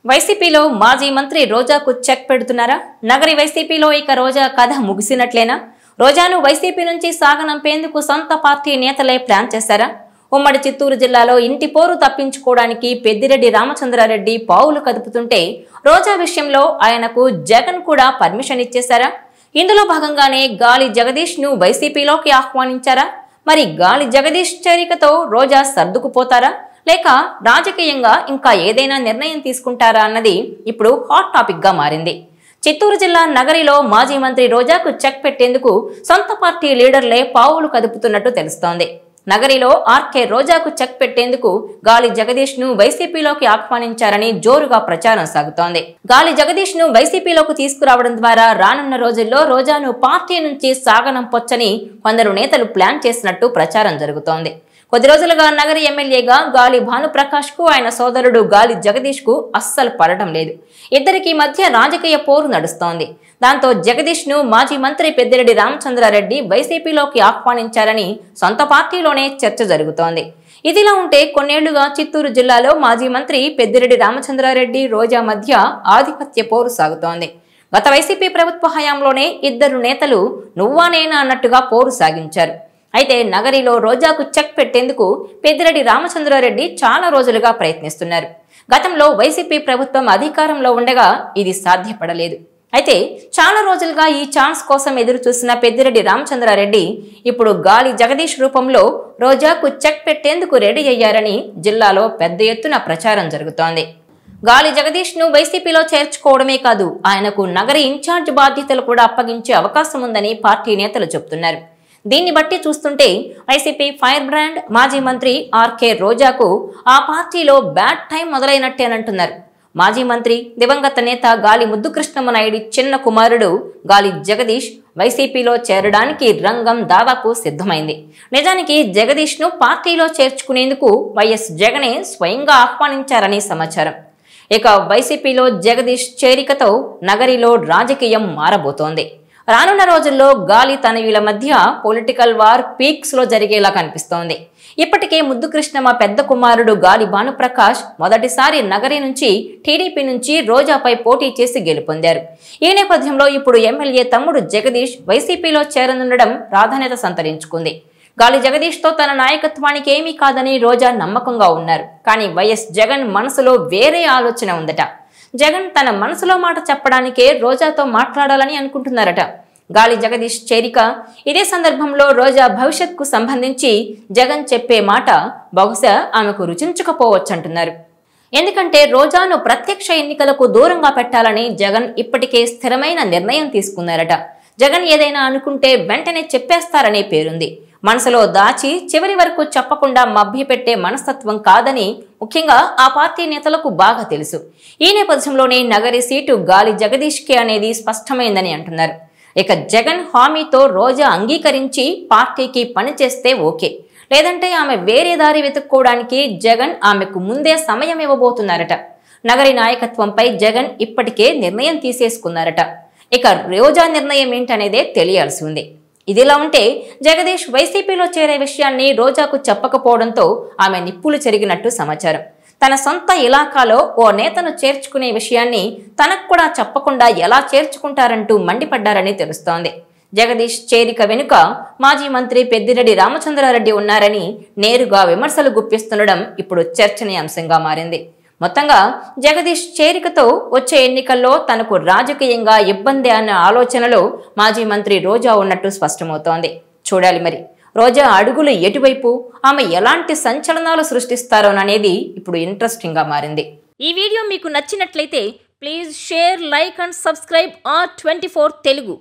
వైసీపీలో మాజీ మంత్రి రోజాకు చెక్ పెడుతున్నారా? నగరి వైసీపీలో ఇక రోజా కథ ముగిసినట్లేనా? రోజాను వైసీపీ నుంచి సాగనంపేందుకు సొంత పార్టీ నేతలే ప్లాన్ చేశారా? ఉమ్మడి చిత్తూరు జిల్లాలో ఇంటి పోరు తప్పించుకోవడానికి పెద్దిరెడ్డి రామచంద్రారెడ్డి పావులు కదుపుతుంటే రోజా విషయంలో ఆయనకు జగన్ కూడా పర్మిషన్ ఇచ్చేశారా? ఇందులో భాగంగానే గాలి జగదీష్ ను వైసీపీలోకి ఆహ్వానించారా? మరి గాలి జగదీష్ చేరికతో రోజా సర్దుకుపోతారా, లేక రాజకీయంగా ఇంకా ఏదైనా నిర్ణయం తీసుకుంటారా అన్నది ఇప్పుడు హాట్ టాపిక్ గా మారింది. చిత్తూరు జిల్లా నగరిలో మాజీ మంత్రి రోజాకు చెక్ పెట్టేందుకు సొంత పార్టీ లీడర్లే పావులు కదుపుతున్నట్టు తెలుస్తోంది. నగరిలో ఆర్కే రోజాకు చెక్ పెట్టేందుకు గాలి జగదీష్ ను వైసీపీలోకి ఆహ్వానించారని జోరుగా ప్రచారం సాగుతోంది. గాలి జగదీష్ ను వైసీపీలోకి తీసుకురావడం ద్వారా రానున్న రోజుల్లో రోజాను పార్టీ నుంచి సాగనంపొచ్చని కొందరు నేతలు ప్లాన్ చేసినట్టు ప్రచారం జరుగుతోంది. కొద్ది రోజులుగా నగరి ఎమ్మెల్యేగా గాలి భానుప్రకాష్ కు ఆయన సోదరుడు గాలి జగదీష్ కు అస్సలు పడటం లేదు. ఇద్దరికి మధ్య రాజకీయ పోరు నడుస్తోంది. దాంతో జగదీష్ ను మాజీ మంత్రి పెద్దిరెడ్డి రామచంద్రారెడ్డి వైసీపీలోకి ఆహ్వానించారని సొంత పార్టీలోనే చర్చ జరుగుతోంది. ఇదిలా ఉంటే కొన్నేళ్లుగా చిత్తూరు జిల్లాలో మాజీ మంత్రి పెద్దిరెడ్డి రామచంద్రారెడ్డి రోజా మధ్య ఆధిపత్య పోరు సాగుతోంది. గత వైసీపీ ప్రభుత్వ హయాంలోనే ఇద్దరు నేతలు నువ్వా నేనా అన్నట్టుగా పోరు సాగించారు. అయితే నగరిలో రోజాకు చెక్ పెట్టేందుకు పెద్దిరెడ్డి రామచంద్రారెడ్డి చాలా రోజులుగా ప్రయత్నిస్తున్నారు. గతంలో వైసీపీ ప్రభుత్వం అధికారంలో ఉండగా ఇది సాధ్యపడలేదు. అయితే చాలా రోజులుగా ఈ ఛాన్స్ కోసం ఎదురు చూసిన పెద్దిరెడ్డి రామచంద్రారెడ్డి ఇప్పుడు గాలి జగదీష్ రూపంలో రోజాకు చెక్ పెట్టేందుకు రెడీ అయ్యారని జిల్లాలో పెద్ద ఎత్తున ప్రచారం జరుగుతోంది. గాలి జగదీష్ ను వైసీపీలో చేర్చుకోవడమే కాదు, ఆయనకు నగరి ఇన్ఛార్జ్ బాధ్యతలు కూడా అప్పగించే అవకాశం ఉందని పార్టీ నేతలు చెబుతున్నారు. దీన్ని బట్టి చూస్తుంటే వైసీపీ ఫైర్ బ్రాండ్ మాజీ మంత్రి ఆర్కే రోజాకు ఆ పార్టీలో బ్యాడ్ టైం మొదలైనట్టేనంటున్నారు. మాజీ మంత్రి దివంగత నేత గాలి ముద్దుకృష్ణమనాయుడు చిన్న కుమారుడు గాలి జగదీష్ వైసీపీలో చేరడానికి రంగం దాదాపు సిద్ధమైంది. నిజానికి జగదీష్ ను పార్టీలో చేర్చుకునేందుకు వైఎస్ జగనే స్వయంగా ఆహ్వానించారని సమాచారం. ఇక వైసీపీలో జగదీష్ చేరికతో నగరిలో రాజకీయం మారబోతోంది. రానున్న రోజుల్లో గాలి తనయుల మధ్య పొలిటికల్ వార్ పీక్స్ లో జరిగేలా కనిపిస్తోంది. ఇప్పటికే ముద్దుకృష్ణమ పెద్ద కుమారుడు గాలి భానుప్రకాష్ మొదటిసారి నగరి నుంచి టీడీపీ నుంచి రోజాపై పోటీ చేసి గెలుపొందారు. ఈ నేపథ్యంలో ఇప్పుడు ఎమ్మెల్యే తమ్ముడు జగదీష్ వైసీపీలో చేరనుండడం ప్రాధాన్యత సంతరించుకుంది. గాలి జగదీష్ తో తన నాయకత్వానికి ఏమీ కాదని రోజా నమ్మకంగా ఉన్నారు. కానీ వైఎస్ జగన్ మనసులో వేరే ఆలోచన ఉందట. జగన్ తన మనసులో మాట చెప్పడానికే రోజాతో మాట్లాడాలని అనుకుంటున్నారట. గాలి జగదీష్ చేరిక, ఇదే సందర్భంలో రోజా భవిష్యత్కు సంబంధించి జగన్ చెప్పే మాట బహుశా ఆమెకు రుచించకపోవచ్చంటున్నారు. ఎందుకంటే రోజాను ప్రత్యక్ష ఎన్నికలకు దూరంగా పెట్టాలని జగన్ ఇప్పటికే స్థిరమైన నిర్ణయం తీసుకున్నారట. జగన్ ఏదైనా అనుకుంటే వెంటనే చెప్పేస్తారనే పేరుంది. మనసులో దాచి చివరి వరకు చెప్పకుండా మభ్యపెట్టే మనస్తత్వం కాదని ముఖ్యంగా ఆ పార్టీ నేతలకు బాగా తెలుసు. ఈ నేపథ్యంలోనే నగరి సీటు గాలి జగదీష్కే అనేది స్పష్టమైందని అంటున్నారు. ఇక జగన్ హామీతో రోజా అంగీకరించి పార్టీకి పనిచేస్తే ఓకే, లేదంటే ఆమె వేరే దారి వెతుక్కోవడానికి జగన్ ఆమెకు ముందే సమయం ఇవ్వబోతున్నారట. నగరి నాయకత్వంపై జగన్ ఇప్పటికే నిర్ణయం తీసేసుకున్నారట. ఇక రోజా నిర్ణయం ఏంటనేదే తెలియాల్సి ఉంది. ఇదిలా ఉంటే జగదీష్ వైసీపీలో చేరే విషయాన్ని రోజాకు చెప్పకపోవడంతో ఆమె నిప్పులు చెరిగినట్టు సమాచారం. తన సొంత ఇలాకాలో ఓ నేతను చేర్చుకునే విషయాన్ని తనకు కూడా చెప్పకుండా ఎలా చేర్చుకుంటారంటూ మండిపడ్డారని తెలుస్తోంది. జగదీష్ చేరిక వెనుక మాజీ మంత్రి పెద్దిరెడ్డి రామచంద్రారెడ్డి ఉన్నారని నేరుగా విమర్శలు గుప్పిస్తుండడం ఇప్పుడు చర్చనీయాంశంగా మారింది. మొత్తంగా జగదీష్ చేరికతో వచ్చే ఎన్నికల్లో తనకు రాజకీయంగా ఇబ్బంది అన్న ఆలోచనలో మాజీ మంత్రి రోజా ఉన్నట్టు స్పష్టమవుతోంది. చూడాలి మరి రోజా అడుగులు ఎటువైపు, ఆమె ఎలాంటి సంచలనాలు సృష్టిస్తారోననేది ఇప్పుడు ఇంట్రెస్టింగ్ గా మారింది. ఈ వీడియో మీకు నచ్చినట్లయితే please share, like and subscribe R24 Telugu.